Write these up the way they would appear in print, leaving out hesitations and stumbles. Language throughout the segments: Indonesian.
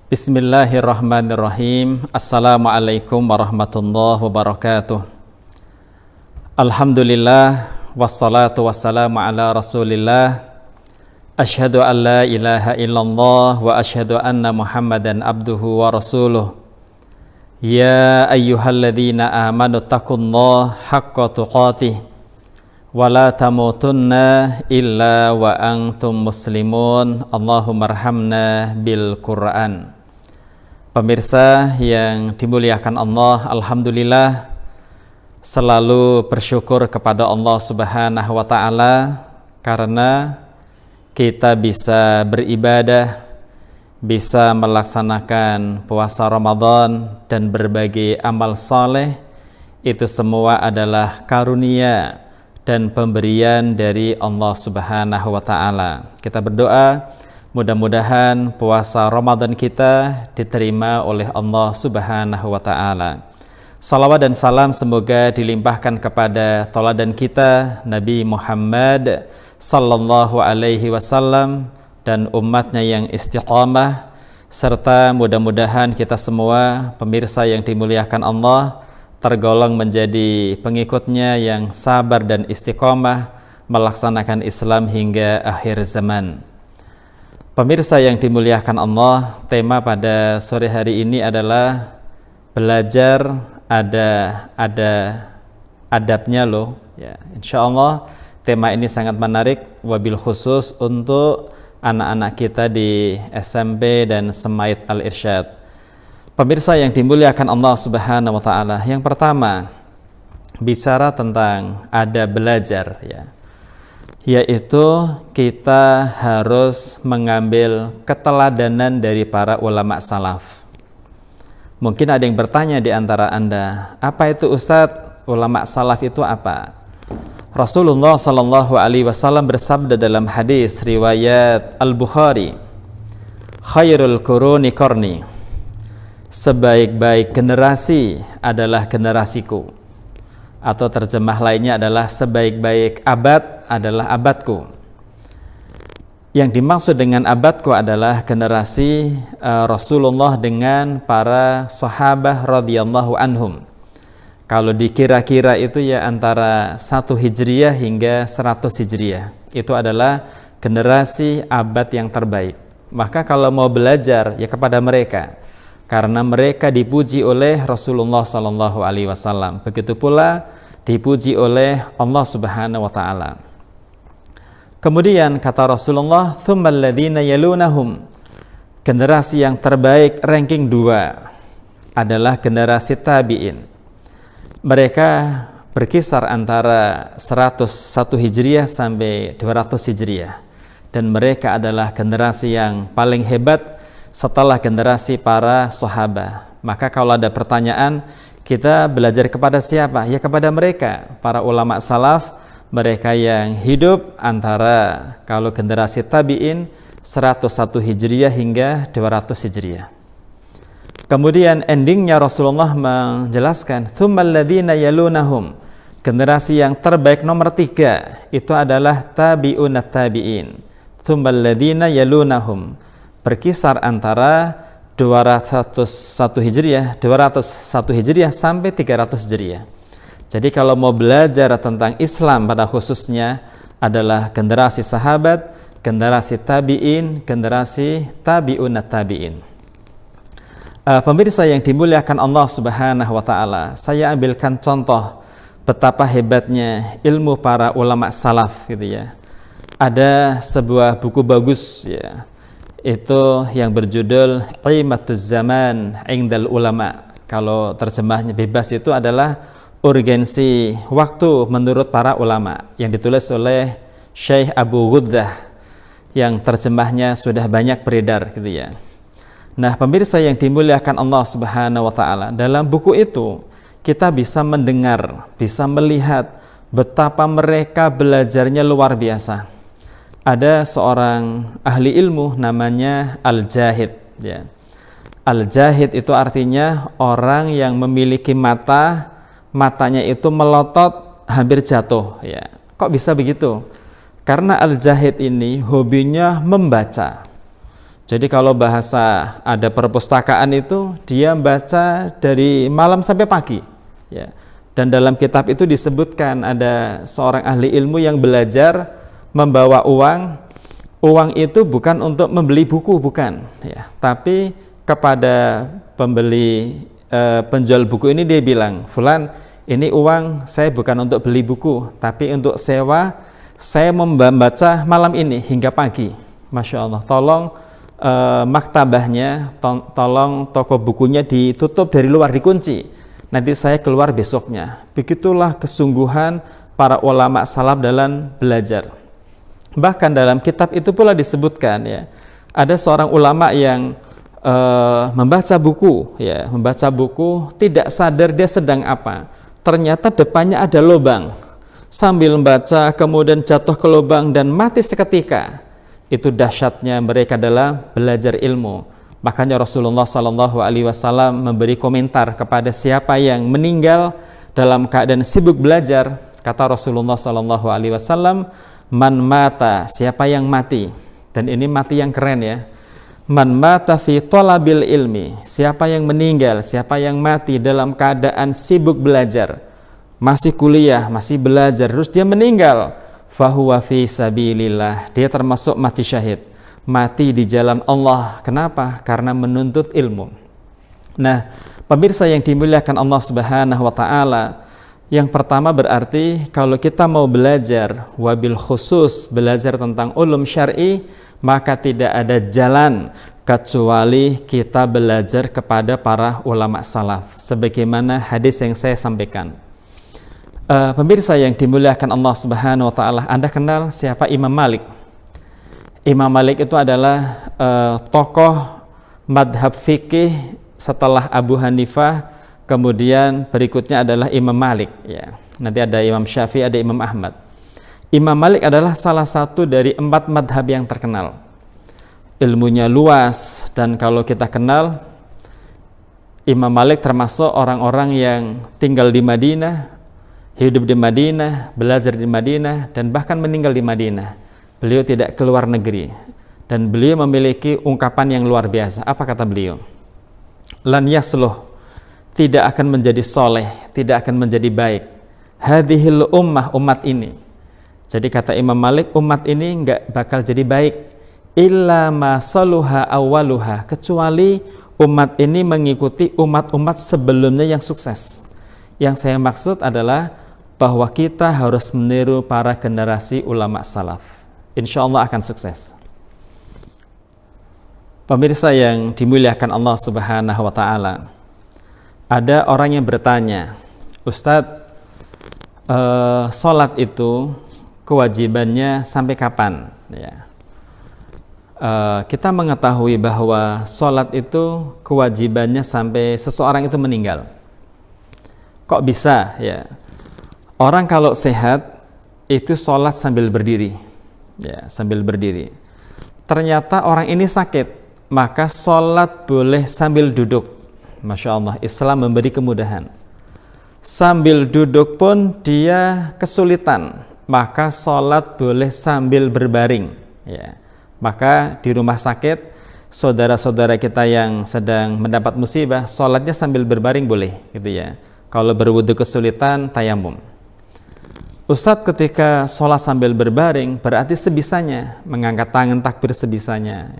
Bismillahirrahmanirrahim. Assalamualaikum warahmatullahi wabarakatuh. Alhamdulillah, wassalatu wassalamu ala rasulillah. Ashhadu an la ilaha illallah wa ashhadu anna muhammadan abduhu wa rasuluh. Ya ayyuhalladzina amanu taqullaha haqqa tuqatih wa la tamutunna illa wa antum muslimun. Allahumma arhamna bil Qur'an. Pemirsa yang dimuliakan Allah, alhamdulillah selalu bersyukur kepada Allah Subhanahu wa taala karena kita bisa beribadah, bisa melaksanakan puasa Ramadan dan berbagai amal saleh. Itu semua adalah karunia dan pemberian dari Allah Subhanahu wa taala. Kita berdoa mudah-mudahan puasa Ramadan kita diterima oleh Allah Subhanahu wa taala. Salawat dan salam semoga dilimpahkan kepada tauladan kita Nabi Muhammad sallallahu alaihi wasallam dan umatnya yang istiqamah, serta mudah-mudahan kita semua pemirsa yang dimuliakan Allah tergolong menjadi pengikutnya yang sabar dan istiqamah melaksanakan Islam hingga akhir zaman. Pemirsa yang dimuliakan Allah, tema pada sore hari ini adalah belajar ada adabnya loh. Ya, insya Allah tema ini sangat menarik, wabil khusus untuk anak-anak kita di SMP dan Semait Al-Irsyad. Pemirsa yang dimuliakan Allah Subhanahu wa taala, yang pertama bicara tentang adab belajar, ya, yaitu kita harus mengambil keteladanan dari para ulama salaf. Mungkin ada yang bertanya di antara Anda, apa itu Ustadz? Ulama salaf itu apa? Rasulullah sallallahu alaihi wasallam bersabda dalam hadis riwayat Al-Bukhari, khairul quruni qarni, sebaik-baik generasi adalah generasiku, atau terjemah lainnya adalah sebaik-baik abad adalah abadku. Yang dimaksud dengan abadku adalah generasi Rasulullah dengan para sahabat radhiyallahu anhum. Kalau dikira-kira itu ya antara 1 Hijriah hingga 100 Hijriah. Itu adalah generasi abad yang terbaik. Maka kalau mau belajar ya kepada mereka, karena mereka dipuji oleh Rasulullah sallallahu alaihi wasallam. Begitu pula dipuji oleh Allah Subhanahu wa taala. Kemudian kata Rasulullah, "Tsummal ladzina yalunahum." Generasi yang terbaik ranking 2 adalah generasi tabi'in. Mereka berkisar antara 101 Hijriah sampai 200 Hijriah. Dan mereka adalah generasi yang paling hebat setelah generasi para sahabat. Maka kalau ada pertanyaan, kita belajar kepada siapa? Ya kepada mereka, para ulama salaf, mereka yang hidup antara kalau generasi tabi'in 101 Hijriah hingga 200 Hijriah. Kemudian endingnya Rasulullah menjelaskan, tsummal ladzina yalunahum. Generasi yang terbaik nomor 3 itu adalah tabi'unat tabi'in. Tsummal ladzina yalunahum, berkisar antara 201 Hijriah sampai 300 Hijriah. Jadi kalau mau belajar tentang Islam pada khususnya adalah generasi sahabat, generasi tabi'in, generasi tabi'unat tabi'in. Pemirsa yang dimuliakan Allah Subhanahu wa taala, saya ambilkan contoh betapa hebatnya ilmu para ulama salaf gitu ya. Ada sebuah buku bagus ya, itu yang berjudul Qimatuz Zaman Indal Ulama. Kalau terjemahnya bebas itu adalah urgensi waktu menurut para ulama, yang ditulis oleh Syekh Abu Ghuddah, yang terjemahnya sudah banyak beredar gitu ya. Nah, pemirsa yang dimuliakan Allah Subhanahu wa taala, dalam buku itu kita bisa mendengar, bisa melihat betapa mereka belajarnya luar biasa. Ada seorang ahli ilmu namanya Al-Jahid ya. Al-Jahid itu artinya orang yang memiliki matanya itu melotot hampir jatuh ya. Kok bisa begitu? Karena Al-Jahid ini hobinya membaca. Jadi kalau bahasa ada perpustakaan itu dia baca dari malam sampai pagi, ya. Dan dalam kitab itu disebutkan ada seorang ahli ilmu yang belajar membawa uang. Uang itu bukan untuk membeli buku, bukan, ya. Tapi kepada pembeli penjual buku ini dia bilang, "Fulan, ini uang saya bukan untuk beli buku, tapi untuk sewa. Saya membaca malam ini hingga pagi. Masya Allah, tolong maktabahnya, tolong toko bukunya ditutup dari luar, dikunci. Nanti saya keluar besoknya." Begitulah kesungguhan para ulama salaf dalam belajar. Bahkan dalam kitab itu pula disebutkan, ya, ada seorang ulama yang membaca buku, ya, membaca buku tidak sadar dia sedang apa. Ternyata depannya ada lubang. Sambil membaca kemudian jatuh ke lubang dan mati seketika. Itu dahsyatnya mereka dalam belajar ilmu. Makanya Rasulullah SAW memberi komentar kepada siapa yang meninggal dalam keadaan sibuk belajar. Kata Rasulullah SAW, "Man mata," siapa yang mati. Dan ini mati yang keren, ya. "Man mata fi thalabil ilmi," siapa yang meninggal, siapa yang mati dalam keadaan sibuk belajar, masih kuliah, masih belajar, terus dia meninggal, fahuwa fi sabilillah, dia termasuk mati syahid, mati di jalan Allah. Kenapa? Karena menuntut ilmu. Nah, pemirsa yang dimuliakan Allah Subhanahu wa taala, yang pertama berarti kalau kita mau belajar, wabil khusus belajar tentang ulum syar'i, maka tidak ada jalan kecuali kita belajar kepada para ulama salaf, sebagaimana hadis yang saya sampaikan. Pemirsa yang dimuliakan Allah Subhanahu wa taala, Anda kenal siapa Imam Malik? Imam Malik itu adalah tokoh madhab fikih setelah Abu Hanifah, kemudian berikutnya adalah Imam Malik, ya. Nanti ada Imam Syafi'i, ada Imam Ahmad. Imam Malik adalah salah satu dari 4 madhab yang terkenal. Ilmunya luas, dan kalau kita kenal Imam Malik termasuk orang-orang yang tinggal di Madinah, hidup di Madinah, belajar di Madinah, dan bahkan meninggal di Madinah. Beliau tidak keluar negeri, dan beliau memiliki ungkapan yang luar biasa. Apa kata beliau? Lan yasluh, tidak akan menjadi soleh, tidak akan menjadi baik, hadhil ummah, umat ini. Jadi kata Imam Malik, umat ini enggak bakal jadi baik, illa ma saluha awaluha, kecuali umat ini mengikuti umat-umat sebelumnya yang sukses. Yang saya maksud adalah bahwa kita harus meniru para generasi ulama salaf. Insya Allah akan sukses. Pemirsa yang dimuliakan Allah Subhanahu wa taala, ada orang yang bertanya, "Ustadz, sholat itu kewajibannya sampai kapan?" Ya. Kita mengetahui bahwa sholat itu kewajibannya sampai seseorang itu meninggal. Kok bisa, ya? Orang kalau sehat itu sholat sambil berdiri, ya, sambil berdiri. Ternyata orang ini sakit, maka sholat boleh sambil duduk. Masya Allah, Islam memberi kemudahan. Sambil duduk pun dia kesulitan, maka sholat boleh sambil berbaring, ya. Maka di rumah sakit, saudara-saudara kita yang sedang mendapat musibah, sholatnya sambil berbaring boleh, gitu ya. Kalau berwudu kesulitan, tayamum. Ustadz, ketika sholat sambil berbaring berarti sebisanya, mengangkat tangan takbir sebisanya.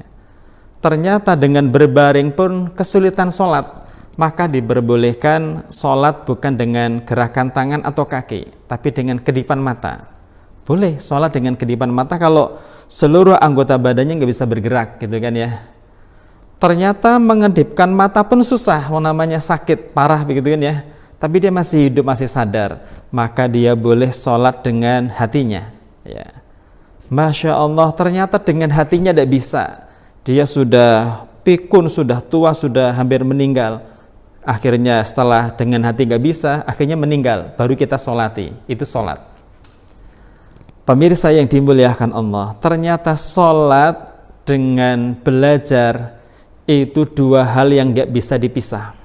Ternyata dengan berbaring pun kesulitan sholat, maka diperbolehkan sholat bukan dengan gerakan tangan atau kaki, tapi dengan kedipan mata. Boleh sholat dengan kedipan mata kalau seluruh anggota badannya nggak bisa bergerak, gitu kan ya. Ternyata mengedipkan mata pun susah, namanya sakit parah, begitu kan ya. Tapi dia masih hidup, masih sadar, maka dia boleh sholat dengan hatinya, ya. Masya Allah, ternyata dengan hatinya tidak bisa. Dia sudah pikun, sudah tua, sudah hampir meninggal. Akhirnya setelah dengan hati nggak bisa, akhirnya meninggal, baru kita sholati. Itu sholat. Pemirsa yang dimuliakan Allah, ternyata sholat dengan belajar itu 2 hal yang nggak bisa dipisah.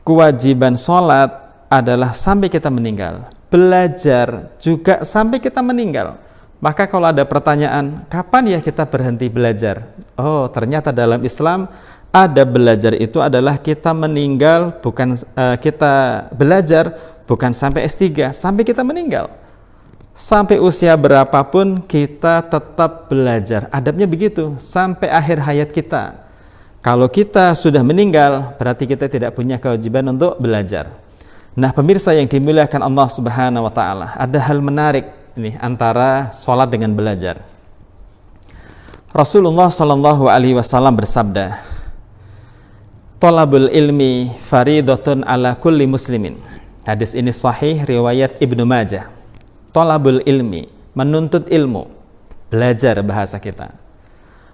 Kewajiban sholat adalah sampai kita meninggal, belajar juga sampai kita meninggal. Maka kalau ada pertanyaan, kapan ya kita berhenti belajar? Oh, ternyata dalam Islam ada belajar itu adalah kita meninggal, bukan kita belajar bukan sampai S3, sampai kita meninggal. Sampai usia berapapun kita tetap belajar. Adabnya begitu, sampai akhir hayat kita. Kalau kita sudah meninggal, berarti kita tidak punya kewajiban untuk belajar. Nah, pemirsa yang dimuliakan Allah Subhanahu wa taala, ada hal menarik ini antara sholat dengan belajar. Rasulullah sallallahu alaihi wasallam bersabda, "Thalabul ilmi faridatun ala kulli muslimin." Hadis ini sahih riwayat Ibnu Majah. Thalabul ilmi, menuntut ilmu, belajar bahasa kita.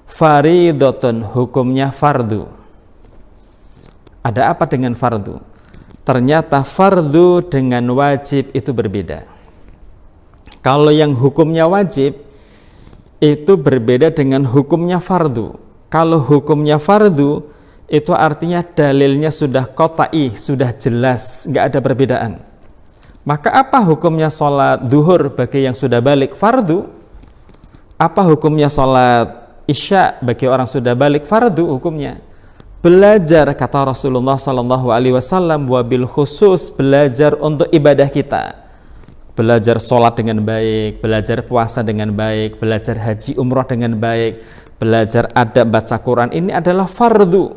Faridatun, hukumnya fardu. Ada apa dengan fardu? Ternyata fardu dengan wajib itu berbeda. Kalau yang hukumnya wajib itu berbeda dengan hukumnya fardu. Kalau hukumnya fardu itu artinya dalilnya sudah qat'i, sudah jelas, nggak ada perbedaan. Maka apa hukumnya sholat duhur bagi yang sudah balik? Fardu. Apa hukumnya sholat isya bagi orang sudah balik? Fardu hukumnya. Belajar, kata Rasulullah SAW, wabil khusus belajar untuk ibadah kita. Belajar sholat dengan baik, belajar puasa dengan baik, belajar haji umrah dengan baik, belajar adab baca Quran, ini adalah fardu.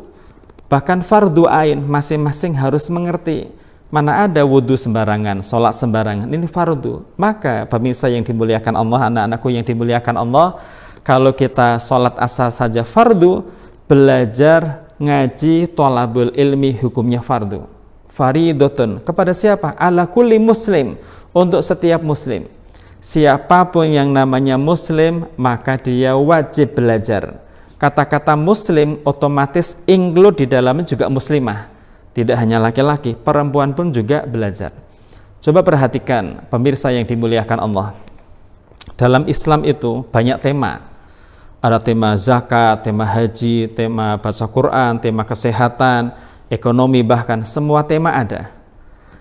Bahkan fardu ain, masing-masing harus mengerti. Mana ada wudhu sembarangan, sholat sembarangan, ini fardu. Maka pemirsa yang dimuliakan Allah, anak-anakku yang dimuliakan Allah, kalau kita sholat asal saja fardu, belajar ngaji thalabul ilmi hukumnya fardu. Faridotun, kepada siapa? Ala kulli muslim, untuk setiap muslim. Siapapun yang namanya muslim, maka dia wajib belajar. Kata-kata muslim otomatis include di dalamnya juga muslimah. Tidak hanya laki-laki, perempuan pun juga belajar. Coba perhatikan pemirsa yang dimuliakan Allah. Dalam Islam itu banyak tema. Ada tema zakat, tema haji, tema baca Quran, tema kesehatan, ekonomi, bahkan semua tema ada.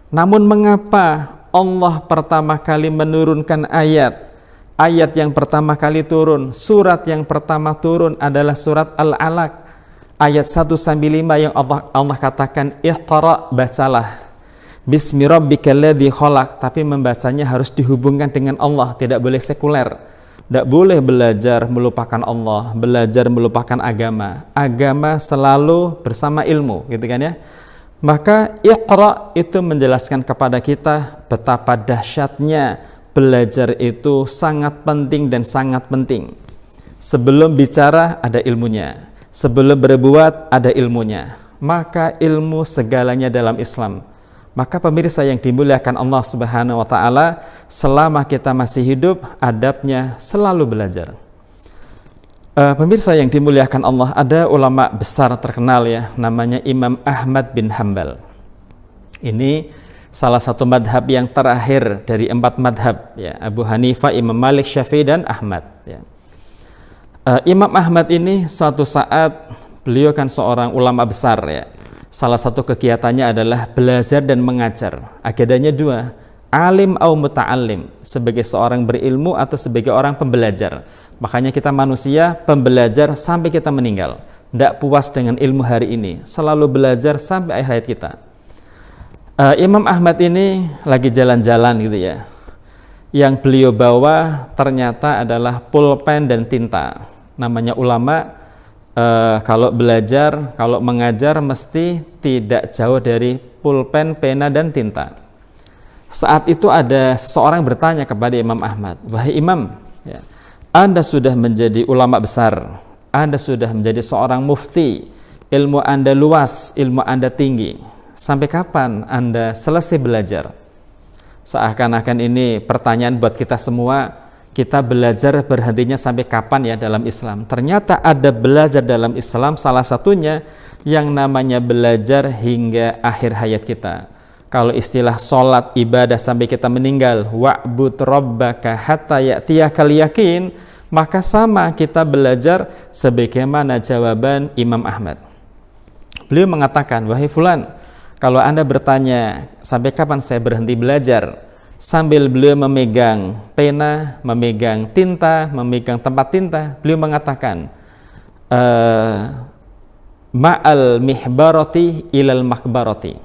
Namun mengapa Allah pertama kali menurunkan ayat yang pertama kali turun, surat yang pertama turun adalah surat Al-Alaq ayat 1-5 yang Allah katakan Iqra, bacalah, Bismi rabbikal ladzi khalaq, tapi membacanya harus dihubungkan dengan Allah, tidak boleh sekuler. Tidak boleh belajar melupakan Allah, belajar melupakan agama. Agama selalu bersama ilmu, gitu kan ya. Maka Iqra itu menjelaskan kepada kita betapa dahsyatnya belajar itu sangat penting dan sangat penting. Sebelum bicara ada ilmunya, sebelum berbuat ada ilmunya. Maka ilmu segalanya dalam Islam. Maka pemirsa yang dimuliakan Allah Subhanahu wa taala, selama kita masih hidup, adabnya selalu belajar. Pemirsa yang dimuliakan Allah, ada ulama besar terkenal ya, namanya Imam Ahmad bin Hanbal. Ini salah satu madhab yang terakhir dari 4 madhab ya, Abu Hanifah, Imam Malik, Syafi'i, dan Ahmad ya. Imam Ahmad ini suatu saat, beliau kan seorang ulama besar ya. Salah satu kegiatannya adalah belajar dan mengajar. Agedanya 2, alim au muta'allim, sebagai seorang berilmu atau sebagai orang pembelajar. Makanya kita manusia pembelajar sampai kita meninggal. Tidak puas dengan ilmu hari ini, selalu belajar sampai akhir hayat kita. Imam Ahmad ini lagi jalan-jalan gitu ya. Yang beliau bawa ternyata adalah pulpen dan tinta. Namanya ulama, kalau belajar, kalau mengajar mesti tidak jauh dari pulpen, pena, dan tinta. Saat itu ada seseorang bertanya kepada Imam Ahmad, wahai Imam, ya, Anda sudah menjadi ulama besar, Anda sudah menjadi seorang mufti, ilmu Anda luas, ilmu Anda tinggi, sampai kapan Anda selesai belajar? Seakan-akan ini pertanyaan buat kita semua, kita belajar berhentinya sampai kapan ya dalam Islam? Ternyata ada belajar dalam Islam, salah satunya yang namanya belajar hingga akhir hayat kita. Kalau istilah sholat, ibadah sampai kita meninggal, wa'bud rabbaka hatta ya'tiyakal yakin, maka sama kita belajar sebagaimana jawaban Imam Ahmad. Beliau mengatakan, wahai fulan, kalau Anda bertanya sampai kapan saya berhenti belajar, Sambil beliau memegang pena, memegang tinta, memegang tempat tinta, beliau mengatakan, ma'al mihbarati ilal makbarati.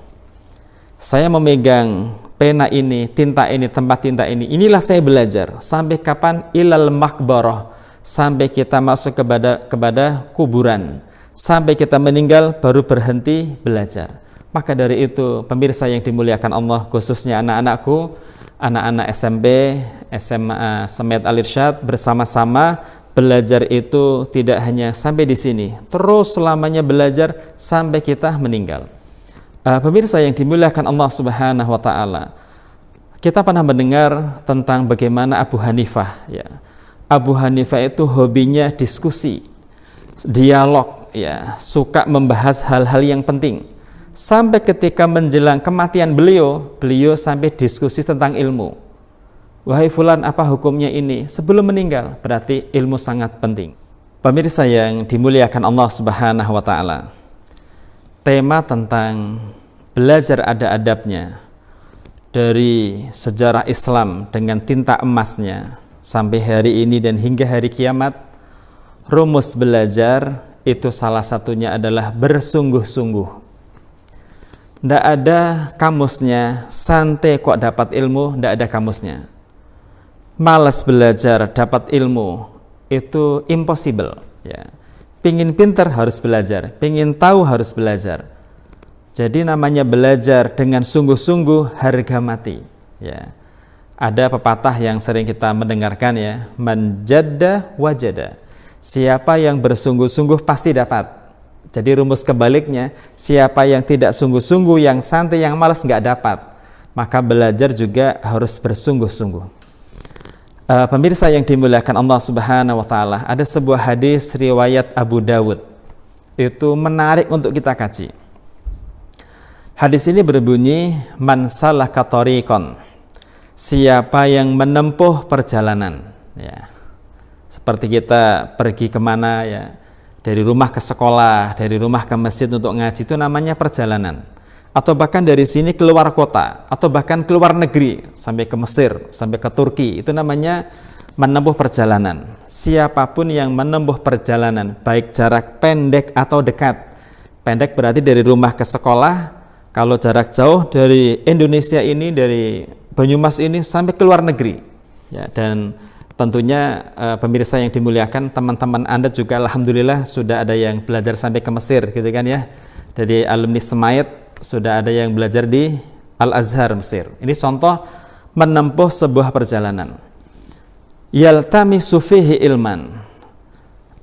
Saya memegang pena ini, tinta ini, tempat tinta ini. Inilah saya belajar. Sampai kapan? Ilal makbarah. Sampai kita masuk kepada kuburan. Sampai kita meninggal baru berhenti belajar. Maka dari itu, pemirsa yang dimuliakan Allah, khususnya anak-anakku, anak-anak SMP, SMA Semed Al-Irsyad, bersama-sama belajar itu tidak hanya sampai di sini, terus selamanya belajar sampai kita meninggal. Pemirsa yang dimuliakan Allah Subhanahu wa taala, kita pernah mendengar tentang bagaimana Abu Hanifah, ya. Abu Hanifah itu hobinya diskusi, dialog, ya, suka membahas hal-hal yang penting. Sampai ketika menjelang kematian beliau sampai diskusi tentang ilmu. Wahai fulan, apa hukumnya ini? Sebelum meninggal, berarti ilmu sangat penting. Pemirsa yang dimuliakan Allah Subhanahu wa taala, tema tentang belajar ada adabnya dari sejarah Islam dengan tinta emasnya sampai hari ini dan hingga hari kiamat. Rumus belajar itu salah satunya adalah bersungguh-sungguh. Tidak ada kamusnya, santai kok dapat ilmu, tidak ada kamusnya. Malas belajar dapat ilmu itu impossible, ya. Pingin pintar harus belajar, pingin tahu harus belajar. Jadi namanya belajar dengan sungguh-sungguh harga mati, ya. Ada pepatah yang sering kita mendengarkan, ya, man jadda wajada. Siapa yang bersungguh-sungguh pasti dapat. Jadi rumus kebaliknya, siapa yang tidak sungguh-sungguh, yang santai, yang malas nggak dapat. Maka belajar juga harus bersungguh-sungguh. Pemirsa yang dimuliakan Allah Subhanahu wa taala, ada sebuah hadis riwayat Abu Dawud. Itu menarik untuk kita kaji. Hadis ini berbunyi, man salaka tariqan. Siapa yang menempuh perjalanan, ya. Seperti kita pergi kemana, ya. Dari rumah ke sekolah, dari rumah ke masjid untuk ngaji, itu namanya perjalanan. Atau bahkan dari sini keluar kota, atau bahkan keluar negeri, sampai ke Mesir, sampai ke Turki, itu namanya menempuh perjalanan. Siapapun yang menempuh perjalanan, baik jarak pendek atau dekat. Pendek berarti dari rumah ke sekolah, kalau jarak jauh dari Indonesia ini, dari Banyumas ini sampai ke luar negeri, ya. Dan tentunya pemirsa yang dimuliakan, teman-teman Anda juga alhamdulillah sudah ada yang belajar sampai ke Mesir, gitu kan, ya. Dari alumni Semaid sudah ada yang belajar di Al-Azhar Mesir. Ini contoh menempuh sebuah perjalanan. Yaltamisu fihi ilman.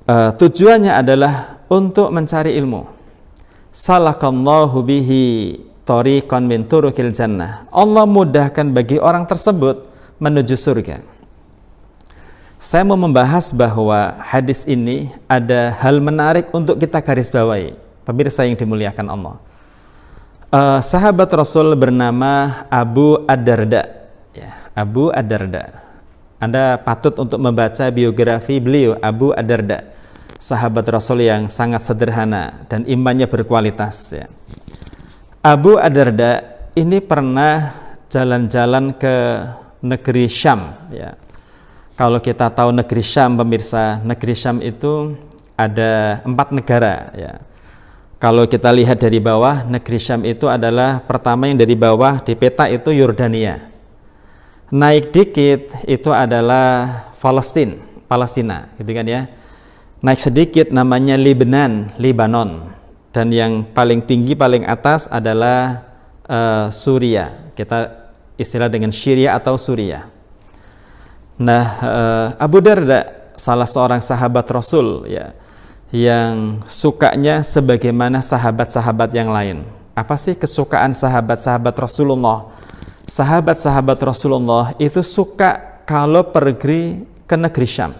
Tujuannya adalah untuk mencari ilmu. Salakallahu bihi tariqan min turukil jannah. Allah mudahkan bagi orang tersebut menuju surga. Saya mau membahas bahwa hadis ini ada hal menarik untuk kita garis bawahi, pemirsa yang dimuliakan Allah. Sahabat Rasul bernama Abu Ad-Darda, ya, Abu Ad-Darda. Anda patut untuk membaca biografi beliau, Abu Ad-Darda, sahabat Rasul yang sangat sederhana dan imannya berkualitas, ya. Abu Ad-Darda ini pernah jalan-jalan ke negeri Syam, ya. Kalau kita tahu negeri Syam, pemirsa, negeri Syam itu ada 4 negara, ya. Kalau kita lihat dari bawah, negeri Syam itu adalah pertama yang dari bawah di peta itu Yordania. Naik dikit itu adalah Palestina, gitu kan, ya. Naik sedikit namanya Libanon. Dan yang paling tinggi, paling atas adalah Suriah. Kita istilah dengan Syria atau Suriah. Nah, Abu Darda salah seorang sahabat Rasul, ya, yang sukanya sebagaimana sahabat-sahabat yang lain. Apa sih kesukaan sahabat-sahabat Rasulullah? Sahabat-sahabat Rasulullah itu suka kalau pergi ke negeri Syam.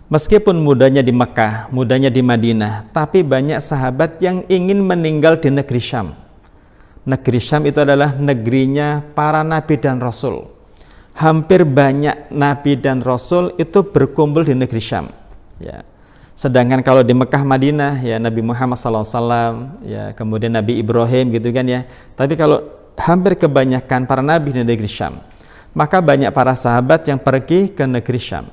Meskipun mudanya di Mekah, mudanya di Madinah, tapi banyak sahabat yang ingin meninggal di negeri Syam. Negeri Syam itu adalah negerinya para nabi dan rasul. Hampir banyak nabi dan rasul itu berkumpul di negeri Syam, ya. Sedangkan kalau di Mekah, Madinah, ya, Nabi Muhammad SAW, ya, kemudian Nabi Ibrahim, gitu kan, ya. Tapi kalau hampir kebanyakan para nabi di negeri Syam. Maka banyak para sahabat yang pergi ke negeri Syam.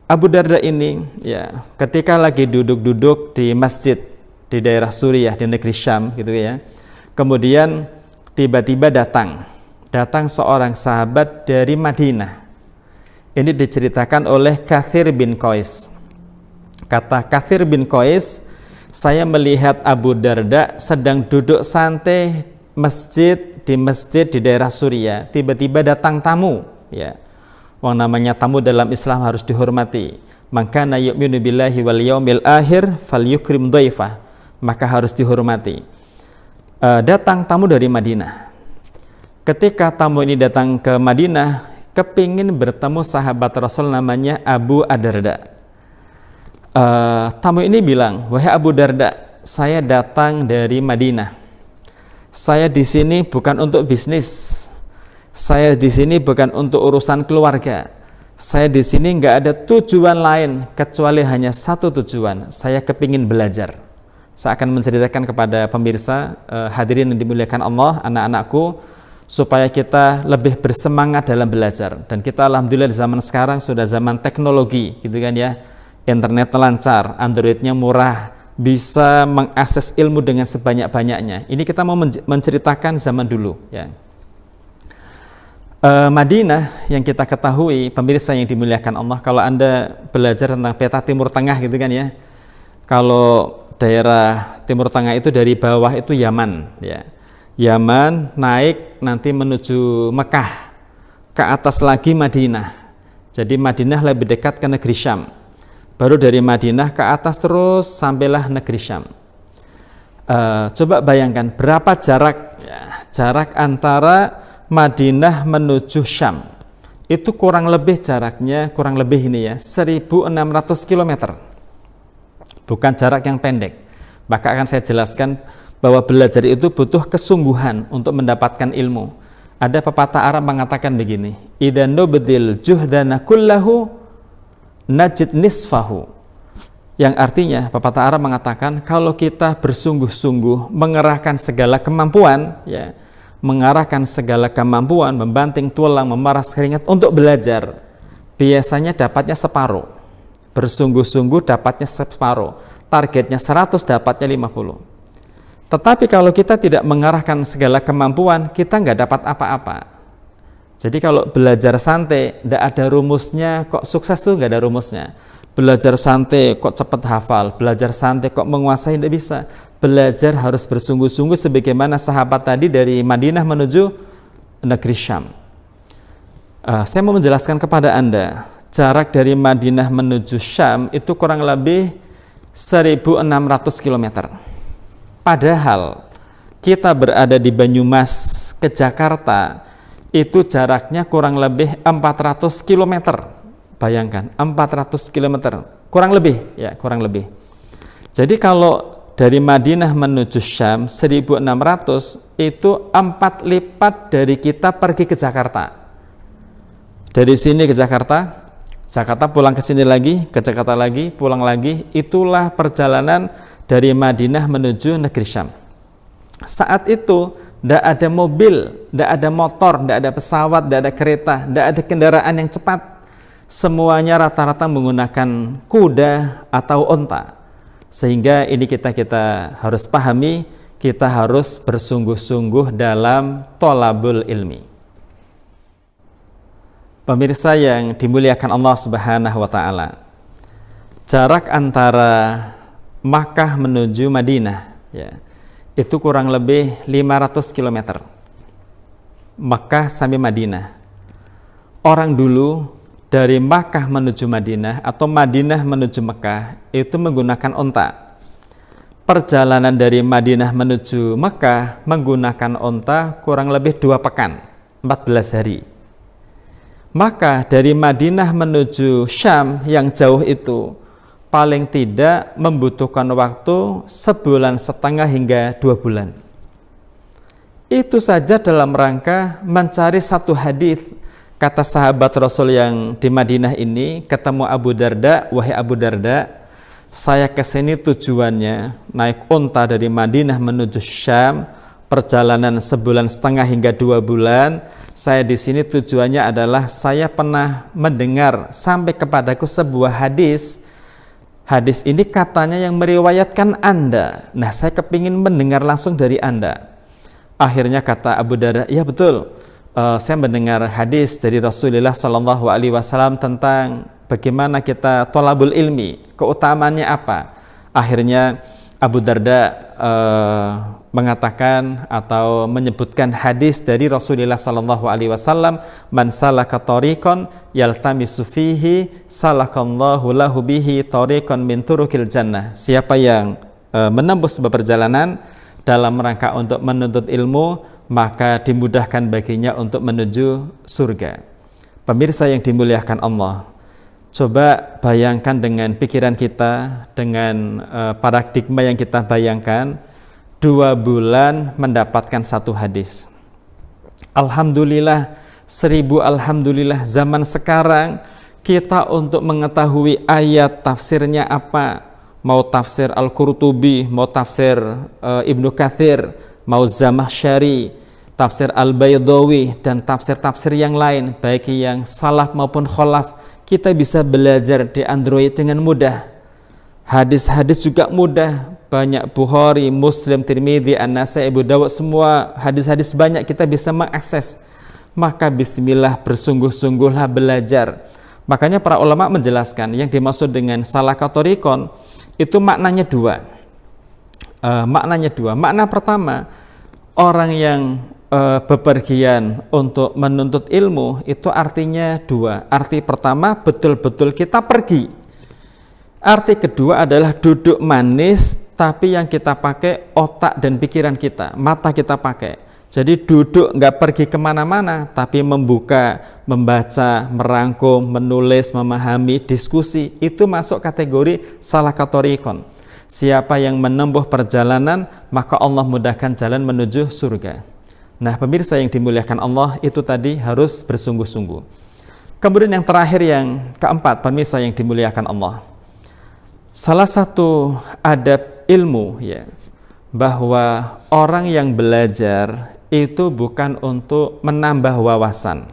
Abu Darda ini ya ketika lagi duduk-duduk di masjid di daerah Suriah di negeri Syam gitu ya. Kemudian tiba-tiba datang seorang sahabat dari Madinah. Ini diceritakan oleh Kathir bin Qais. Kata Kathir bin Qais, saya melihat Abu Darda sedang duduk santai di masjid di daerah Suriah. Tiba-tiba datang tamu ya. Wong namanya tamu dalam Islam harus dihormati. Maka na yu'minu billahi wal yaumil akhir falyukrim dhaifah. Maka harus dihormati. Datang tamu dari Madinah. Ketika tamu ini datang ke Madinah, kepingin bertemu sahabat Rasul namanya Abu Darda. Tamu ini bilang, wahai Abu Darda, saya datang dari Madinah. Saya di sini bukan untuk bisnis. Saya di sini bukan untuk urusan keluarga. Saya di sini nggak ada tujuan lain kecuali hanya satu tujuan. Saya kepingin belajar. Saya akan menceritakan kepada pemirsa hadirin yang dimuliakan Allah, anak-anakku, supaya kita lebih bersemangat dalam belajar. Dan kita alhamdulillah di zaman sekarang sudah zaman teknologi, gitu kan ya. Internet lancar, Androidnya murah, bisa mengakses ilmu dengan sebanyak-banyaknya. Ini kita mau menceritakan zaman dulu, ya. Madinah yang kita ketahui, pemirsa yang dimuliakan Allah, kalau Anda belajar tentang peta Timur Tengah gitu kan ya, kalau daerah Timur Tengah itu dari bawah itu Yaman ya. Yaman naik nanti menuju Mekah, ke atas lagi Madinah. Jadi Madinah lebih dekat ke negeri Syam. Baru dari Madinah ke atas terus sampailah negeri Syam. Coba bayangkan berapa jarak antara Madinah menuju Syam. Itu kurang lebih jaraknya, kurang lebih ini ya, 1.600 km. Bukan jarak yang pendek. Maka akan saya jelaskan bahwa belajar itu butuh kesungguhan untuk mendapatkan ilmu. Ada pepatah Arab mengatakan begini, idza nubdil juhdana kullahu najid nisfahu. Yang artinya pepatah Arab mengatakan kalau kita bersungguh-sungguh mengerahkan segala kemampuan ya, mengarahkan segala kemampuan, membanting tulang, memeras keringat untuk belajar, biasanya dapatnya separuh. Bersungguh-sungguh dapatnya separuh. Targetnya 100, dapatnya 50. Tetapi kalau kita tidak mengarahkan segala kemampuan, kita nggak dapat apa-apa. Jadi kalau belajar santai, nggak ada rumusnya, kok sukses tuh nggak ada rumusnya. Belajar santai kok cepat hafal, belajar santai kok menguasai, nggak bisa. Belajar harus bersungguh-sungguh sebagaimana sahabat tadi dari Madinah menuju negeri Syam. Saya mau menjelaskan kepada Anda, jarak dari Madinah menuju Syam itu kurang lebih 1.600 km. Padahal kita berada di Banyumas ke Jakarta, itu jaraknya kurang lebih 400 km. Bayangkan, 400 km. Kurang lebih, ya, kurang lebih. Jadi kalau dari Madinah menuju Syam 1.600 itu 4 lipat dari kita pergi ke Jakarta. Dari sini ke Jakarta, Jakarta pulang ke sini lagi, ke Jakarta lagi, pulang lagi, itulah perjalanan dari Madinah menuju negeri Syam. Saat itu tidak ada mobil, tidak ada motor, tidak ada pesawat, tidak ada kereta, tidak ada kendaraan yang cepat. Semuanya rata-rata menggunakan kuda atau onta. Sehingga ini kita harus pahami, kita harus bersungguh-sungguh dalam thalabul ilmi. Pemirsa yang dimuliakan Allah Subhanahu wa taala. Jarak antara Makkah menuju Madinah ya, itu kurang lebih 500 km. Makkah sampai Madinah. Orang dulu dari Makkah menuju Madinah atau Madinah menuju Mekah itu menggunakan onta. Perjalanan dari Madinah menuju Mekah menggunakan onta kurang lebih 2 pekan, 14 hari. Maka dari Madinah menuju Syam yang jauh itu paling tidak membutuhkan waktu 1,5 bulan hingga 2 bulan. Itu saja dalam rangka mencari satu hadis. Kata sahabat Rasul yang di Madinah ini, ketemu Abu Darda, wahai Abu Darda, Saya ke sini tujuannya naik unta dari Madinah menuju Syam, perjalanan 1,5 bulan hingga 2 bulan. Saya di sini tujuannya adalah saya pernah mendengar sampai kepadaku sebuah hadis. Hadis ini katanya yang meriwayatkan Anda. Nah, saya kepingin mendengar langsung dari Anda. Akhirnya kata Abu Darda, ya betul. Saya mendengar hadis dari Rasulullah SAW tentang bagaimana kita thalabul ilmi, keutamaannya apa. Akhirnya Abu Darda mengatakan atau menyebutkan hadis dari Rasulullah SAW, man salaka tariqan yaltamisu fihi salakallahu lahu bihi tariqan min turukil jannah. Siapa yang menempuh sebuah perjalanan dalam rangka untuk menuntut ilmu, maka dimudahkan baginya untuk menuju surga. Pemirsa yang dimuliakan Allah, coba bayangkan dengan pikiran kita, dengan paradigma yang kita bayangkan, 2 bulan mendapatkan 1 hadis. Alhamdulillah, 1000 alhamdulillah, zaman sekarang kita untuk mengetahui ayat tafsirnya apa, mau tafsir Al-Qurtubi, mau tafsir Ibnu Katsir, mau Zamakhsyari, tafsir Al-Baydawi, dan tafsir-tafsir yang lain, baik yang salaf maupun khalaf, kita bisa belajar di Android dengan mudah. Hadis-hadis juga mudah, banyak Bukhari, Muslim, Tirmidzi, An-Nasai, Abu Dawud, semua hadis-hadis banyak kita bisa mengakses. Maka bismillah, bersungguh-sungguhlah belajar. Makanya para ulama menjelaskan yang dimaksud dengan salaka thariqon itu maknanya 2. Makna pertama, orang yang bepergian untuk menuntut ilmu itu artinya 2. Arti pertama, betul-betul kita pergi. Arti kedua adalah duduk manis, tapi yang kita pakai otak dan pikiran kita, mata kita pakai. Jadi duduk nggak pergi kemana-mana, tapi membuka, membaca, merangkum, menulis, memahami, diskusi, itu masuk kategori salaka thariqon. Siapa yang menempuh perjalanan, maka Allah mudahkan jalan menuju surga. Nah, pemirsa yang dimuliakan Allah, itu tadi harus bersungguh-sungguh. Kemudian yang terakhir, yang keempat, pemirsa yang dimuliakan Allah, salah satu adab ilmu, ya, bahwa orang yang belajar itu bukan untuk menambah wawasan.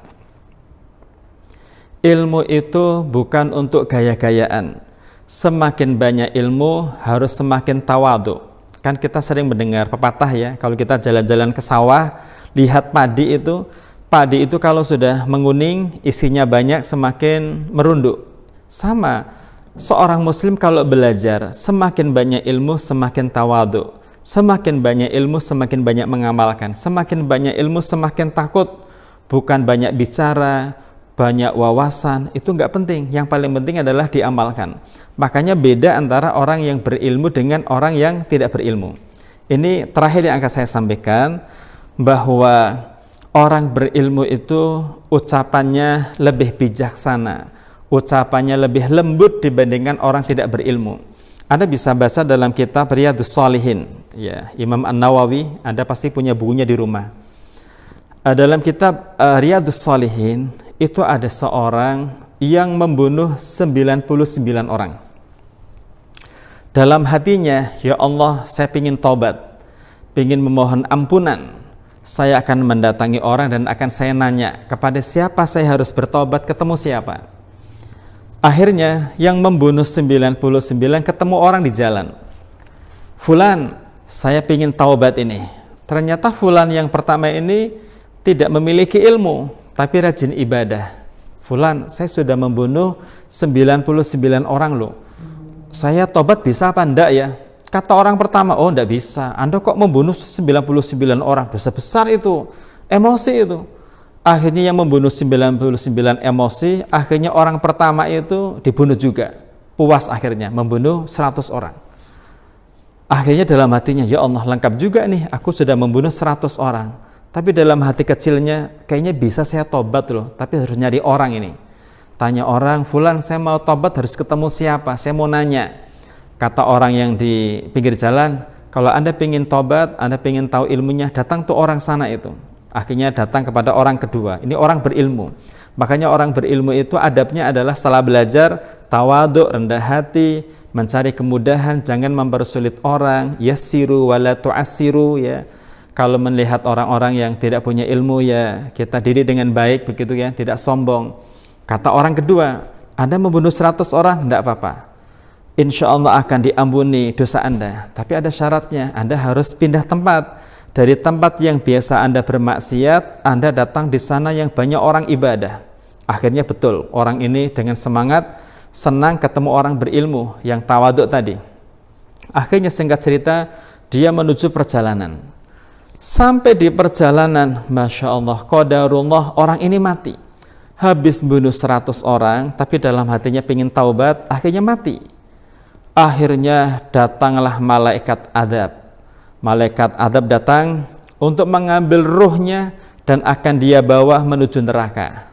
Ilmu itu bukan untuk gaya-gayaan. Semakin banyak ilmu harus semakin tawadhu. Kan kita sering mendengar pepatah, ya, kalau kita jalan-jalan ke sawah, lihat padi itu kalau sudah menguning, isinya banyak, semakin merunduk. Sama, seorang muslim kalau belajar, semakin banyak ilmu semakin tawadhu, semakin banyak ilmu semakin banyak mengamalkan, semakin banyak ilmu semakin takut. Bukan banyak bicara, banyak wawasan, itu enggak penting. Yang paling penting adalah diamalkan. Makanya beda antara orang yang berilmu dengan orang yang tidak berilmu. Ini terakhir yang akan saya sampaikan, bahwa orang berilmu itu ucapannya lebih bijaksana, ucapannya lebih lembut dibandingkan orang tidak berilmu. Anda bisa baca dalam kitab Riyadhus Shalihin, ya, Imam An-Nawawi, Anda pasti punya bukunya di rumah. Dalam kitab Riyadhus Shalihin itu ada seorang yang membunuh 99 orang. Dalam hatinya, ya Allah, saya ingin taubat, ingin memohon ampunan. Saya akan mendatangi orang dan akan saya nanya, kepada siapa saya harus bertobat, ketemu siapa. Akhirnya yang membunuh 99 ketemu orang di jalan. Fulan, saya ingin taubat ini. Ternyata fulan yang pertama ini tidak memiliki ilmu, tapi rajin ibadah. Fulan, saya sudah membunuh 99 orang loh. Saya tobat bisa apa enggak ya? Kata orang pertama, oh enggak bisa. Anda kok membunuh 99 orang? Dosa besar itu. Emosi itu. Akhirnya yang membunuh 99 emosi, akhirnya orang pertama itu dibunuh juga. Puas akhirnya, membunuh 100 orang. Akhirnya dalam hatinya, ya Allah, lengkap juga nih, aku sudah membunuh 100 orang. Tapi dalam hati kecilnya, kayaknya bisa saya tobat loh, tapi harus nyari orang ini. Tanya orang, fulan saya mau tobat harus ketemu siapa? Saya mau nanya. Kata orang yang di pinggir jalan, kalau Anda pengen tobat, Anda pengen tahu ilmunya, datang tuh orang sana itu. Akhirnya datang kepada orang kedua. Ini orang berilmu. Makanya orang berilmu itu adabnya adalah setelah belajar, tawadhu, rendah hati, mencari kemudahan, jangan mempersulit orang. Yassiru wala tu'assiru, ya. Kalau melihat orang-orang yang tidak punya ilmu, ya kita didik dengan baik, begitu ya, tidak sombong. Kata orang kedua, Anda membunuh 100 orang, tidak apa-apa, insya Allah akan diampuni dosa Anda. Tapi ada syaratnya, Anda harus pindah tempat. Dari tempat yang biasa Anda bermaksiat, Anda datang di sana yang banyak orang ibadah. Akhirnya betul, orang ini dengan semangat, senang ketemu orang berilmu yang tawaduk tadi. Akhirnya singkat cerita, dia menuju perjalanan. Sampai di perjalanan, Masya Allah, qadarullah, orang ini mati. Habis bunuh 100 orang, tapi dalam hatinya ingin taubat, akhirnya mati. Akhirnya datanglah malaikat adab. Malaikat adab datang untuk mengambil ruhnya dan akan dia bawa menuju neraka.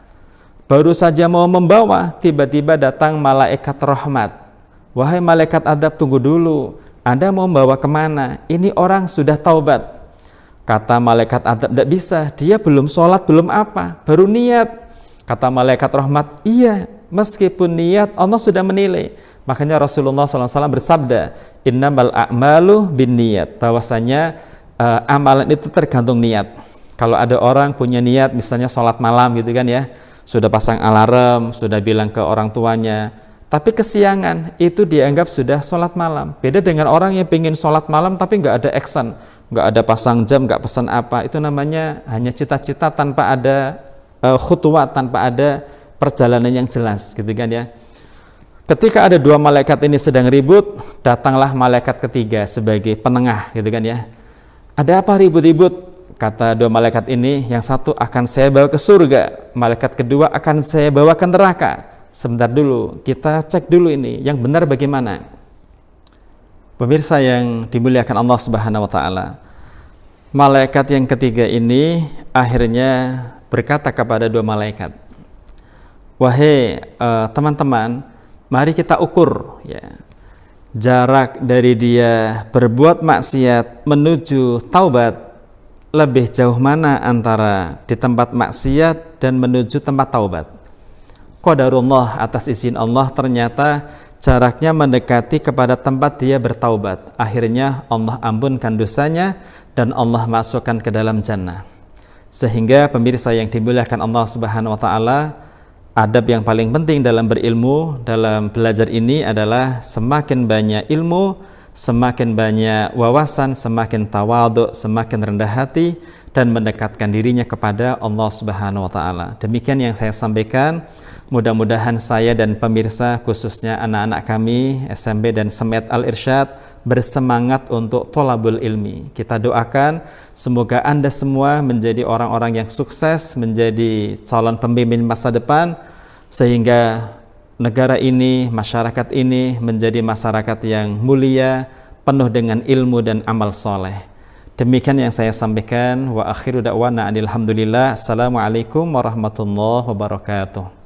Baru saja mau membawa, tiba-tiba datang malaikat rahmat. Wahai malaikat adab, tunggu dulu, Anda mau membawa kemana? Ini orang sudah taubat. Kata malaikat adab, tidak bisa, dia belum sholat, belum apa, baru niat. Kata malaikat rahmat, iya, meskipun niat Allah sudah menilai. Makanya Rasulullah SAW bersabda, innamal a'malu bin niat, bahwasanya amalan itu tergantung niat. Kalau ada orang punya niat misalnya sholat malam gitu kan ya, sudah pasang alarm, sudah bilang ke orang tuanya, tapi kesiangan, itu dianggap sudah sholat malam. Beda dengan orang yang pengen sholat malam tapi nggak ada action, nggak ada pasang jam, nggak pesan apa, itu namanya hanya cita-cita tanpa ada khutuwat, tanpa ada perjalanan yang jelas gitu kan ya. Ketika ada dua malaikat ini sedang ribut, datanglah malaikat ketiga sebagai penengah gitu kan ya. Ada apa ribut-ribut? Kata dua malaikat ini, yang satu akan saya bawa ke surga, malaikat kedua akan saya bawa ke neraka. Sebentar dulu, kita cek dulu ini yang benar bagaimana. Pemirsa yang dimuliakan Allah Subhanahu wa taala, malaikat yang ketiga ini akhirnya berkata kepada dua malaikat, wahai teman-teman, mari kita ukur ya, jarak dari dia berbuat maksiat menuju taubat, lebih jauh mana antara di tempat maksiat dan menuju tempat taubat. Qadarullah, atas izin Allah, ternyata jaraknya mendekati kepada tempat dia bertaubat. Akhirnya Allah ampunkan dosanya dan Allah masukkan ke dalam jannah. Sehingga pemirsa yang dimuliakan Allah Subhanahu wa taala, adab yang paling penting dalam berilmu, dalam belajar ini adalah semakin banyak ilmu, semakin banyak wawasan, semakin tawadhu, semakin rendah hati dan mendekatkan dirinya kepada Allah Subhanahu wa taala. Demikian yang saya sampaikan. Mudah-mudahan saya dan pemirsa, khususnya anak-anak kami SMP dan Semet Al-Irsyad, bersemangat untuk tholabul ilmi. Kita doakan semoga Anda semua menjadi orang-orang yang sukses, menjadi calon pemimpin masa depan, sehingga negara ini, masyarakat ini menjadi masyarakat yang mulia, penuh dengan ilmu dan amal soleh. Demikian yang saya sampaikan. Wa akhiru da'wana alhamdulillah. Assalamualaikum warahmatullahi wabarakatuh.